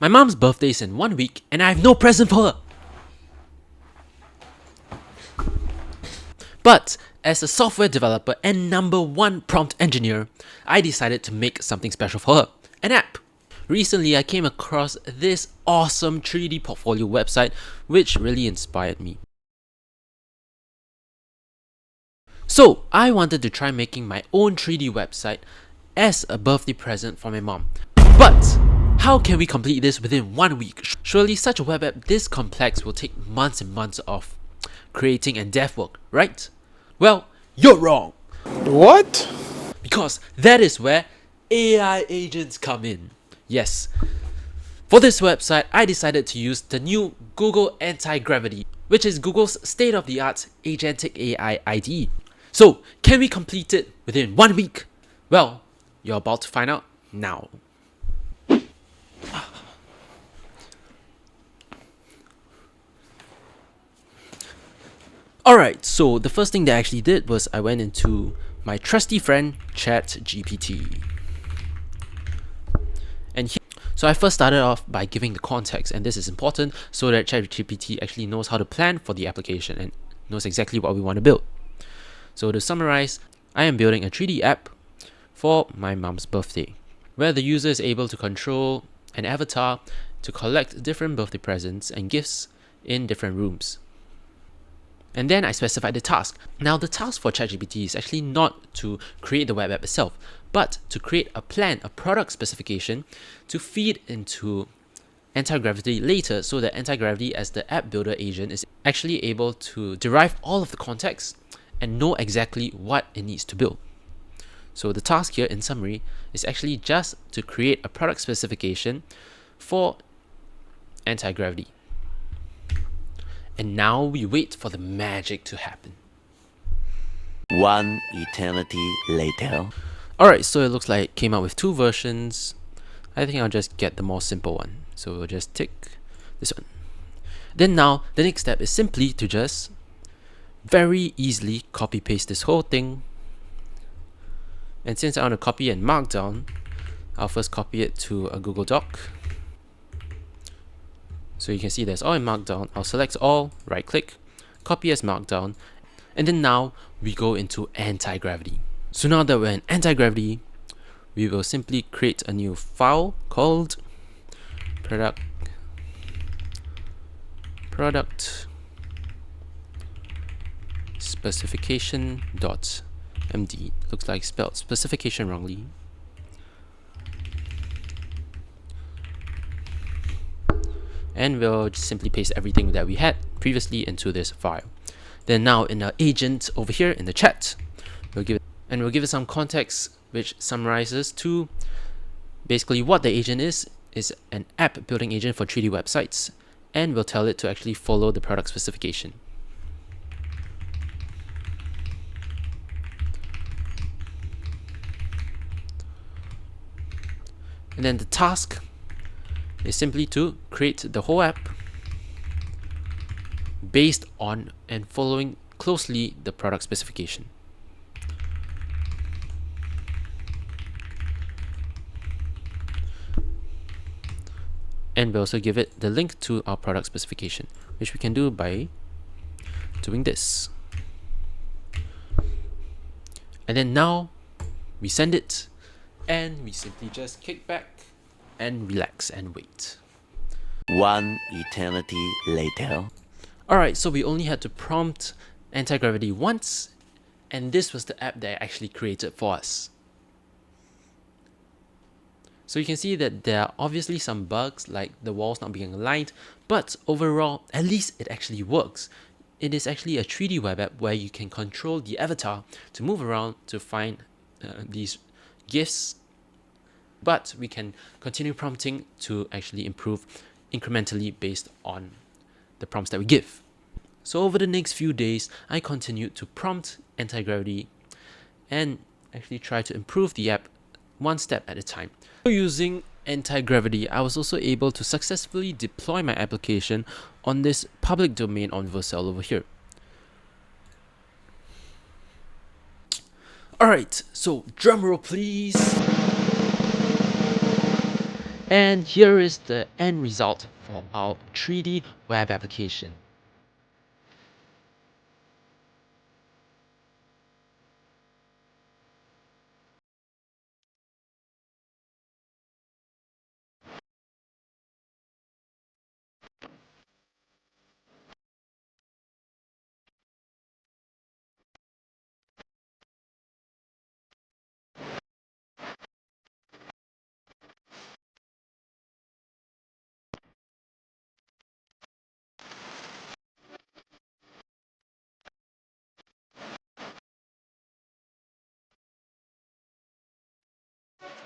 My mom's birthday is in 1 week and I have no present for her. But as a software developer and #1 prompt engineer, I decided to make something special for her, an app. Recently, I came across this awesome 3D portfolio website which really inspired me. So I wanted to try making my own 3D website as a birthday present for my mom. But how can we complete this within 1 week? Surely such a web app this complex will take months and months of creating and dev work, right? Well, you're wrong. What? Because that is where AI agents come in. Yes. For this website, I decided to use the new Google Antigravity, which is Google's state-of-the-art agentic AI IDE. So, can we complete it within 1 week? Well, you're about to find out now. Alright, so the first thing that I actually did was I went into my trusty friend ChatGPT. So I first started off by giving the context, and this is important so that ChatGPT actually knows how to plan for the application and knows exactly what we want to build. So to summarize, I am building a 3D app for my mom's birthday, where the user is able to control an avatar to collect different birthday presents and gifts in different rooms. And then I specified the task. Now the task for ChatGPT is actually not to create the web app itself, but to create a plan, a product specification to feed into Antigravity later, so that Antigravity as the app builder agent is actually able to derive all of the context and know exactly what it needs to build. So the task here in summary is actually just to create a product specification for Antigravity. And now we wait for the magic to happen. 1 eternity later. Alright, so it looks like it came out with 2 versions. I think I'll just get the more simple one. So we'll just tick this one. Then now, the next step is simply to just very easily copy paste this whole thing. And since I want to copy and markdown, I'll first copy it to a Google Doc. So you can see that's all in markdown. I'll select all, right click, copy as markdown, and then now we go into Antigravity. So now that we're in Antigravity, we will simply create a new file called product specification.md. Looks like spelled specification wrongly. And we'll just simply paste everything that we had previously into this file. Then now in our agent over here in the chat, we'll give it some context which summarizes to basically what the agent is an app building agent for 3D websites, and we'll tell it to actually follow the product specification. And then the task is simply to create the whole app based on and following closely the product specification. And we also give it the link to our product specification, which we can do by doing this. And then now we send it, and we simply just kick back and relax and wait. 1 eternity later. Alright, so we only had to prompt Antigravity once, and this was the app that I actually created for us. So you can see that there are obviously some bugs like the walls not being aligned, but overall, at least it actually works. It is actually a 3D web app where you can control the avatar to move around to find these gifts, but we can continue prompting to actually improve incrementally based on the prompts that we give. So over the next few days, I continued to prompt Antigravity and actually try to improve the app one step at a time. Using Antigravity, I was also able to successfully deploy my application on this public domain on Vercel over here. Alright, so drumroll please. And here is the end result for our 3D web application.